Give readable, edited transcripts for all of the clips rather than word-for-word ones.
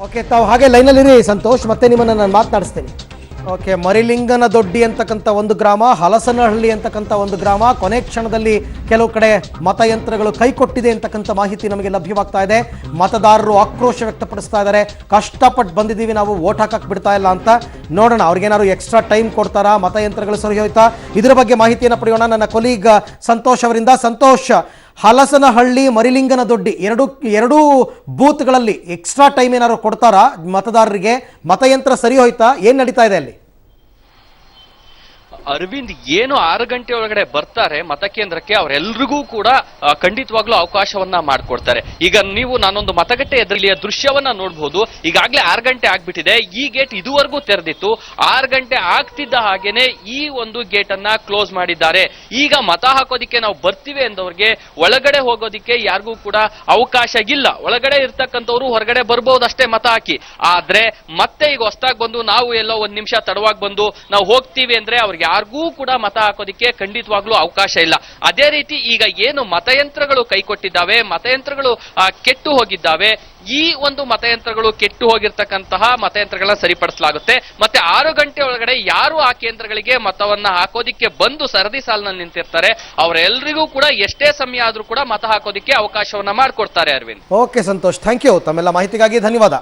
Okay, ತಾವು ಹಾಗೆ ಲೈನಲ್ಲಿರಿ ಸಂತೋಷ್, ಮತ್ತೆ ನಿಮ್ಮನ್ನು ನಾನು ಮಾತನಾಡಿಸ್ತೇನೆ. ಓಕೆ, ಮರಿಲಿಂಗನ ದೊಡ್ಡಿ ಅಂತಕ್ಕಂಥ ಒಂದು ಗ್ರಾಮ, ಹಲಸನಹಳ್ಳಿ ಅಂತಕ್ಕಂಥ ಒಂದು ಗ್ರಾಮ, ಕೊನೆ ಕ್ಷಣದಲ್ಲಿ ಕೆಲವು ಕಡೆ ಮತಯಂತ್ರಗಳು ಕೈಕೊಟ್ಟಿದೆ ಅಂತಕ್ಕಂಥ ಮಾಹಿತಿ ನಮಗೆ ಲಭ್ಯವಾಗ್ತಾ ಇದೆ. ಮತದಾರರು ಆಕ್ರೋಶ ವ್ಯಕ್ತಪಡಿಸ್ತಾ ಇದ್ದಾರೆ. ಕಷ್ಟಪಟ್ಟು ಬಂದಿದ್ದೀವಿ, ನಾವು ವೋಟ್ ಹಾಕಕ್ಕೆ ಬಿಡ್ತಾ ಇಲ್ಲ ಅಂತ. ನೋಡೋಣ ಅವ್ರಿಗೇನಾದ್ರು ಎಕ್ಸ್ಟ್ರಾ ಟೈಮ್ ಕೊಡ್ತಾರಾ, ಮತಯಂತ್ರಗಳು ಸರಿ ಹೋಯ್ತಾ, ಇದರ ಬಗ್ಗೆ ಮಾಹಿತಿಯನ್ನು ಪಡೆಯೋಣ ನನ್ನ ಕೊಲೀಗ್ ಸಂತೋಷ್ ಅವರಿಂದ. ಸಂತೋಷ್, ಹಲಸನಹಳ್ಳಿ ಮರಿಲಿಂಗನ ದೊಡ್ಡಿ ಎರಡೂ ಬೂತ್ಗಳಲ್ಲಿ ಎಕ್ಸ್ಟ್ರಾ ಟೈಮ್ ಏನಾದ್ರು ಕೊಡ್ತಾರಾ ಮತದಾರರಿಗೆ? ಮತಯಂತ್ರ ಸರಿ ಹೋಯ್ತಾ, ಏನ್ ನಡೀತಾ ಇದೆ ಅಲ್ಲಿ? ಅರವಿಂದ್, ಏನು 6 ಗಂಟೆ ಒಳಗಡೆ ಬರ್ತಾರೆ ಮತಕೇಂದ್ರಕ್ಕೆ, ಅವರೆಲ್ಲರಿಗೂ ಕೂಡ ಖಂಡಿತವಾಗ್ಲೂ ಅವಕಾಶವನ್ನ ಮಾಡಿಕೊಡ್ತಾರೆ. ಈಗ ನಾನೊಂದು ಮತಗಟ್ಟೆ ಎದುರಿಯ ದೃಶ್ಯವನ್ನ ನೋಡಬಹುದು. ಈಗಾಗಲೇ 6 ಗಂಟೆ ಆಗ್ಬಿಟ್ಟಿದೆ. ಈ ಗೇಟ್ ಇದುವರೆಗೂ ತೆರೆದಿತ್ತು. 6 ಗಂಟೆ ಆಗ್ತಿದ್ದ ಹಾಗೇನೆ ಈ ಒಂದು ಗೇಟ್ ಅನ್ನ ಕ್ಲೋಸ್ ಮಾಡಿದ್ದಾರೆ. ಈಗ ಮತ ಹಾಕೋದಿಕ್ಕೆ ನಾವು ಬರ್ತೀವಿ ಎಂದವ್ರಿಗೆ ಒಳಗಡೆ ಹೋಗೋದಿಕ್ಕೆ ಯಾರಿಗೂ ಕೂಡ ಅವಕಾಶ ಇಲ್ಲ. ಒಳಗಡೆ ಇರ್ತಕ್ಕಂಥವ್ರು ಹೊರಗಡೆ ಬರ್ಬಹುದಷ್ಟೇ ಮತ ಹಾಕಿ. ಆದ್ರೆ ಮತ್ತೆ ಈಗ ಹೊಸದಾಗಿ ಬಂದು ನಾವು ಎಲ್ಲೋ 1 ನಿಮಿಷ ತಡವಾಗಿ ಬಂದು ನಾವು ಹೋಗ್ತೀವಿ ಅಂದ್ರೆ ಅವ್ರಿಗೆ ಯಾರಿಗೂ ಕೂಡ ಮತ ಹಾಕೋದಿಕ್ಕೆ ಖಂಡಿತವಾಗ್ಲೂ ಅವಕಾಶ ಇಲ್ಲ. ಅದೇ ರೀತಿ ಈಗ ಏನು ಮತಯಂತ್ರಗಳು ಕೈಕೊಟ್ಟಿದ್ದಾವೆ, ಮತಯಂತ್ರಗಳು ಕೆಟ್ಟು ಹೋಗಿದ್ದಾವೆ, ಈ ಒಂದು ಮತಯಂತ್ರಗಳು ಕೆಟ್ಟು ಹೋಗಿರ್ತಕ್ಕಂತಹ ಮತಯಂತ್ರಗಳನ್ನ ಸರಿಪಡಿಸಲಾಗುತ್ತೆ. ಮತ್ತೆ 6 ಗಂಟೆ ಒಳಗಡೆ ಯಾರು ಆ ಕೇಂದ್ರಗಳಿಗೆ ಮತವನ್ನ ಹಾಕೋದಿಕ್ಕೆ ಬಂದು ಸರದಿ ಸಾಲಿನಲ್ಲಿ ನಿಂತಿರ್ತಾರೆ ಅವರೆಲ್ಲರಿಗೂ ಕೂಡ ಎಷ್ಟೇ ಸಮಯ ಆದ್ರೂ ಕೂಡ ಮತ ಹಾಕೋದಿಕ್ಕೆ ಅವಕಾಶವನ್ನ ಮಾಡಿಕೊಡ್ತಾರೆ. Arvind, okay Santosh, thank you. ತಮ್ಮೆಲ್ಲ ಮಾಹಿತಿಗಾಗಿ ಧನ್ಯವಾದ.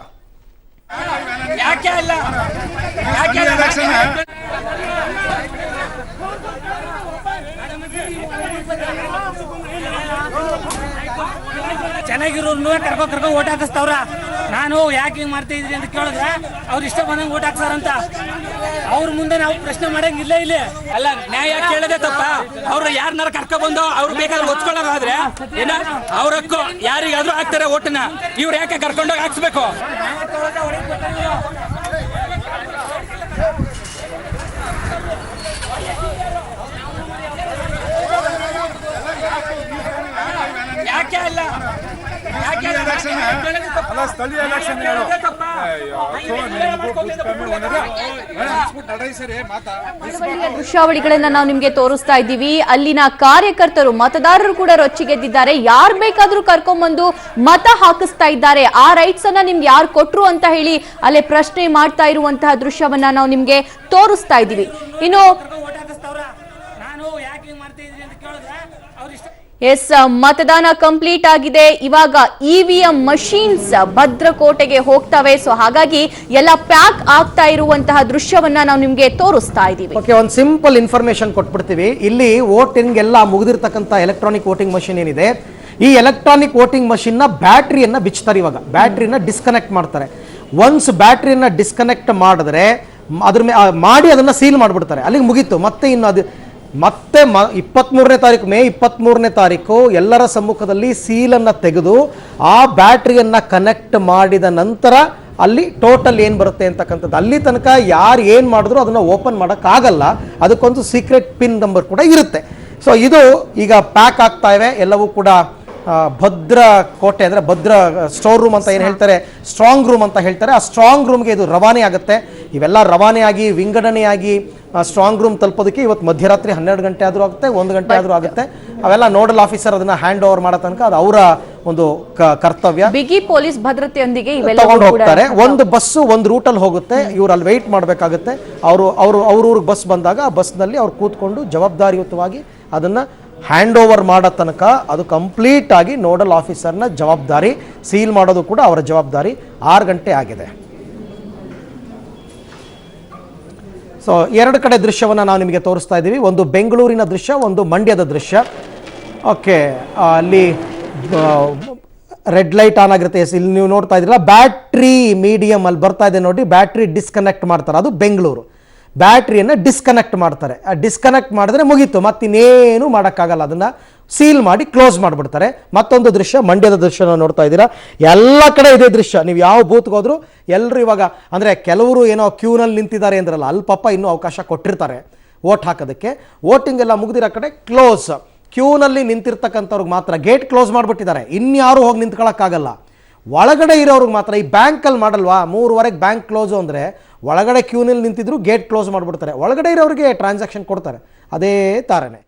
ಚೆನ್ನಾಗಿರೋರ್ನು ಕರ್ಕೊಂಡು ಓಟ್ ಹಾಕಿಸ್ತಾವ್ರ. ನಾನು ಯಾಕೆ ಹಿಂಗ್ ಮಾಡ್ತಾ ಇದ್ರಿ ಅಂತ ಕೇಳಿದ್ರೆ ಅವ್ರು ಇಷ್ಟ ಬಂದಂಗೆ ಓಟ್ ಹಾಕ್ಸಾರಂತ. ಅವ್ರ ಮುಂದೆ ನಾವು ಪ್ರಶ್ನೆ ಮಾಡಂಗಿಲ್ಲ. ಇಲ್ಲಿ ಅಲ್ಲ, ನ್ಯಾಯ ಕೇಳದೆ ತಪ್ಪ. ಅವ್ರು ಯಾರನ್ನಾರ ಕರ್ಕೊಬಂದು ಅವ್ರು ಬೇಕಾದ್ರೆ ಒಚ್ಕೊಳ್ಳೋದಾದ್ರೆ ಏನ ಅವ್ರಕ್ಕೂ ಯಾರಿಗಾದ್ರೂ ಹಾಕ್ತಾರೆ ಓಟನ್ನ. ಇವ್ರು ಯಾಕೆ ಕರ್ಕೊಂಡೋಗಿ ಹಾಕ್ಸ್ಬೇಕು? ಯಾಕೆ ಅಲ್ಲ ಸ್ಥಳೀಯ ಎಲೆಕ್ಷನ್ ದೃಶ್ಯಾವಳಿಗಳನ್ನ ನಾವು ನಿಮ್ಗೆ ತೋರಿಸ್ತಾ ಇದ್ದೀವಿ. ಅಲ್ಲಿನ ಕಾರ್ಯಕರ್ತರು, ಮತದಾರರು ಕೂಡ ರೊಚ್ಚಿಗೆದ್ದಿದ್ದಾರೆ. ಯಾರ್ ಬೇಕಾದ್ರೂ ಕರ್ಕೊಂಡ್ಬಂದು ಮತ ಹಾಕಿಸ್ತಾ ಇದ್ದಾರೆ. ಆ ರೈಟ್ಸ್ ಅನ್ನ ನಿಮ್ಗೆ ಯಾರು ಕೊಟ್ರು ಅಂತ ಹೇಳಿ ಅಲ್ಲೇ ಪ್ರಶ್ನೆ ಮಾಡ್ತಾ ಇರುವಂತಹ ದೃಶ್ಯವನ್ನ ನಾವು ನಿಮ್ಗೆ ತೋರಿಸ್ತಾ ಇದ್ದೀವಿ. ಇನ್ನು ಎಸ್, ಮತದಾನ ಕಂಪ್ಲೀಟ್ ಆಗಿದೆ. ಇವಾಗ ಇವಿಎಂ ಮಷೀನ್ಸ್ ಭದ್ರಕೋಟೆಗೆ ಹೋಗ್ತವೆ. ಸೊ ಹಾಗಾಗಿ ಎಲ್ಲ ಪ್ಯಾಕ್ ಆಗ್ತಾ ಇರುವಂತಹ ದೃಶ್ಯವನ್ನ ನಾವು ನಿಮ್ಗೆ ತೋರಿಸ್ತಾ ಇದ್ದೀವಿ. ಓಕೆ, ಒಂದು ಸಿಂಪಲ್ ಇನ್ಫಾರ್ಮೇಶನ್ ಕೊಟ್ಬಿಡ್ತೀವಿ. ಇಲ್ಲಿ ವೋಟಿಂಗ್ ಎಲ್ಲ ಮುಗಿದಿರ್ತಕ್ಕಂಥ ಎಲೆಕ್ಟ್ರಾನಿಕ್ ವೋಟಿಂಗ್ ಮಷಿನ್ ಏನಿದೆ, ಈ ಎಲೆಕ್ಟ್ರಾನಿಕ್ ವೋಟಿಂಗ್ ಮಷಿನ್ ನ ಬ್ಯಾಟ್ರಿಯನ್ನ ಬಿಚ್ತಾರೆ. ಇವಾಗ ಬ್ಯಾಟ್ರಿನ ಡಿಸ್ಕನೆಕ್ಟ್ ಮಾಡ್ತಾರೆ. ಒನ್ಸ್ ಬ್ಯಾಟ್ರಿಯನ್ನ ಡಿಸ್ಕನೆಕ್ಟ್ ಮಾಡಿದ್ರೆ ಮಾಡಿ ಅದನ್ನ ಸೀಲ್ ಮಾಡಿಬಿಡ್ತಾರೆ. ಅಲ್ಲಿಗೆ ಮುಗೀತು. ಮತ್ತೆ ಇನ್ನು ಅದು ಮತ್ತೆ 23ನೇ ತಾರೀಕು, ಮೇ 23ನೇ ತಾರೀಕು ಎಲ್ಲರ ಸಮ್ಮುಖದಲ್ಲಿ ಸೀಲನ್ನು ತೆಗೆದು ಆ ಬ್ಯಾಟ್ರಿಯನ್ನು ಕನೆಕ್ಟ್ ಮಾಡಿದ ನಂತರ ಅಲ್ಲಿ ಟೋಟಲ್ ಏನು ಬರುತ್ತೆ ಅಂತಕ್ಕಂಥದ್ದು. ಅಲ್ಲಿ ತನಕ ಯಾರು ಏನು ಮಾಡಿದ್ರು ಅದನ್ನು ಓಪನ್ ಮಾಡೋಕ್ಕಾಗಲ್ಲ. ಅದಕ್ಕೊಂದು ಸೀಕ್ರೆಟ್ ಪಿನ್ ನಂಬರ್ ಕೂಡ ಇರುತ್ತೆ. ಸೊ ಇದು ಈಗ ಪ್ಯಾಕ್ ಆಗ್ತಾ ಇವೆ. ಎಲ್ಲವೂ ಕೂಡ ಭದ್ರ ಕೋಟೆ ಅಂದರೆ ಭದ್ರ ಸ್ಟೋರ್ ರೂಮ್ ಅಂತ ಏನು ಹೇಳ್ತಾರೆ, ಸ್ಟ್ರಾಂಗ್ ರೂಮ್ ಅಂತ ಹೇಳ್ತಾರೆ. ಆ ಸ್ಟ್ರಾಂಗ್ ರೂಮ್ಗೆ ಇದು ರವಾನೆ ಆಗುತ್ತೆ. ಇವೆಲ್ಲ ರವಾನೆಯಾಗಿ ವಿಂಗಡಣೆಯಾಗಿ ಸ್ಟ್ರಾಂಗ್ ರೂಮ್ ತಲುಪೋದಕ್ಕೆ ಇವತ್ತು ಮಧ್ಯರಾತ್ರಿ 12 ಗಂಟೆ ಆದರೂ ಆಗುತ್ತೆ, 1 ಗಂಟೆ ಆದರೂ ಆಗುತ್ತೆ. ಅವೆಲ್ಲ ನೋಡಲ್ ಆಫೀಸರ್ ಅದನ್ನ ಹ್ಯಾಂಡ್ ಓವರ್ ಮಾಡೋ ತನಕ ಅದು ಅವರ ಒಂದು ಕರ್ತವ್ಯ. ಬಿಗಿ ಪೊಲೀಸ್ ಭದ್ರತೆಯೊಂದಿಗೆ ತಗೊಂಡು ಹೋಗ್ತಾರೆ. ಒಂದು ಬಸ್ಸು ಒಂದು ರೂಟಲ್ಲಿ ಹೋಗುತ್ತೆ. ಇವ್ರು ಅಲ್ಲಿ ವೆಯ್ಟ್ ಮಾಡಬೇಕಾಗುತ್ತೆ. ಅವ್ರೂರಿಗೆ ಬಸ್ ಬಂದಾಗ ಆ ಬಸ್ನಲ್ಲಿ ಅವ್ರು ಕೂತ್ಕೊಂಡು ಜವಾಬ್ದಾರಿಯುತವಾಗಿ ಅದನ್ನ ಹ್ಯಾಂಡ್ ಓವರ್ ಮಾಡೋ ತನಕ ಅದು ಕಂಪ್ಲೀಟ್ ಆಗಿ ನೋಡಲ್ ಆಫೀಸರ್ನ ಜವಾಬ್ದಾರಿ. ಸೀಲ್ ಮಾಡೋದು ಕೂಡ ಅವರ ಜವಾಬ್ದಾರಿ. 6 ಗಂಟೆ ಆಗಿದೆ. ಸೊ 2 ಕಡೆ ದೃಶ್ಯವನ್ನು ನಾವು ನಿಮಗೆ ತೋರಿಸ್ತಾ ಇದ್ದೀವಿ. ಒಂದು ಬೆಂಗಳೂರಿನ ದೃಶ್ಯ, ಒಂದು ಮಂಡ್ಯದ ದೃಶ್ಯ. ಓಕೆ, ಅಲ್ಲಿ ರೆಡ್ ಲೈಟ್ ಆನ್ ಆಗಿರುತ್ತೆ. ಇಲ್ಲಿ ನೀವು ನೋಡ್ತಾ ಇದ್ದೀರಲ್ಲ, ಬ್ಯಾಟ್ರಿ ಮೀಡಿಯಮ್ ಅಲ್ಲಿ ಬರ್ತಾ ಇದೆ ನೋಡಿ. ಬ್ಯಾಟ್ರಿ ಡಿಸ್ಕನೆಕ್ಟ್ ಮಾಡ್ತಾರೆ, ಅದು ಬೆಂಗಳೂರು. ಬ್ಯಾಟ್ರಿಯನ್ನು ಡಿಸ್ಕನೆಕ್ಟ್ ಮಾಡ್ತಾರೆ. ಡಿಸ್ಕನೆಕ್ಟ್ ಮಾಡಿದ್ರೆ ಮುಗೀತು, ಮತ್ತಿನ್ನೇನು ಮಾಡೋಕ್ಕಾಗಲ್ಲ. ಅದನ್ನು ಸೀಲ್ ಮಾಡಿ ಕ್ಲೋಸ್ ಮಾಡಿಬಿಡ್ತಾರೆ. ಮತ್ತೊಂದು ದೃಶ್ಯ, ಮಂಡ್ಯದ ದೃಶ್ಯ ನೋಡ್ತಾ ಇದ್ದೀರಾ. ಎಲ್ಲ ಕಡೆ ಇದೇ ದೃಶ್ಯ. ನೀವು ಯಾವ ಬೂತ್ಗೆ ಹೋದ್ರು ಎಲ್ಲರೂ ಇವಾಗ, ಅಂದರೆ ಕೆಲವರು ಏನೋ ಕ್ಯೂನಲ್ಲಿ ನಿಂತಿದ್ದಾರೆ ಅಂದ್ರಲ್ಲ, ಅಲ್ಲಿ ಪಾಪ ಇನ್ನೂ ಅವಕಾಶ ಕೊಟ್ಟಿರ್ತಾರೆ ವೋಟ್ ಹಾಕೋದಕ್ಕೆ. ವೋಟಿಂಗ್ ಎಲ್ಲ ಮುಗಿದಿರೋ ಕಡೆ ಕ್ಲೋಸ್. ಕ್ಯೂನಲ್ಲಿ ನಿಂತಿರ್ತಕ್ಕಂಥವ್ರಿಗೆ ಮಾತ್ರ ಗೇಟ್ ಕ್ಲೋಸ್ ಮಾಡಿಬಿಟ್ಟಿದ್ದಾರೆ. ಇನ್ಯಾರು ಹೋಗಿ ನಿಂತ್ಕೊಳ್ಳೋಕ್ಕಾಗಲ್ಲ. ಒಳಗಡೆ ಇರೋರಿಗೆ ಮಾತ್ರ. ಈ ಬ್ಯಾಂಕಲ್ಲಿ ಮಾಡಲ್ವಾ, 3:15 ಬ್ಯಾಂಕ್ ಕ್ಲೋಸು ಅಂದರೆ ಒಳಗಡೆ ಕ್ಯೂನಲ್ಲಿ ನಿಂತಿದ್ರು ಗೇಟ್ ಕ್ಲೋಸ್ ಮಾಡಿಬಿಡ್ತಾರೆ. ಒಳಗಡೆ ಇರೋರಿಗೆ ಟ್ರಾನ್ಸಾಕ್ಷನ್ ಕೊಡ್ತಾರೆ. ಅದೇ ತಾರನೆ.